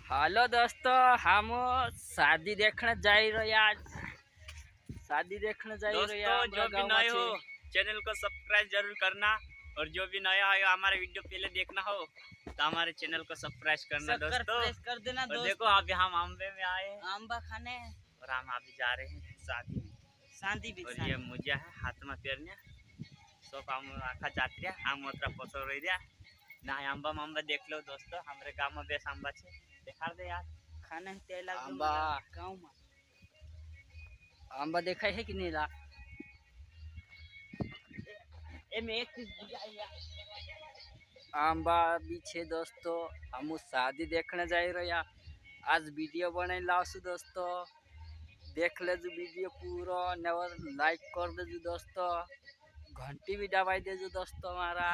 Hello दोस्तों, हम शादी देखने जा रहे दोस्तों जो भी नए हो चैनल को सब्सक्राइब जरूर करना, और जो भी नया है हमारे वीडियो पहले देखना हो तो हमारे चैनल को सब्सक्राइब करना दोस्तों। कर देना और देखो अभी हम आंबे में आए हैं, आंबा खाने और हम अभी जा रहे हैं शादी में। शादी भी और ये मुझे है हाथ में पेरने सब आम आखा जाती है आम मात्रा पसर रही है ना। आंबा मांबा देख लो दोस्तों, हमारे गांव में बेस आंबा छे देखा दे यार खाने तेल आंबा गाँव में आंबा देखा है कि नहीं ला आंबा भी छे दोस्तों। हम शादी देखने जा रहा आज वीडियो बनाई लावसु दोस्तों। देख लेजो वीडियो पूरा ने और लाइक कर देजो दोस्तों, घंटी भी दबाई देजो दोस्तों हमारा।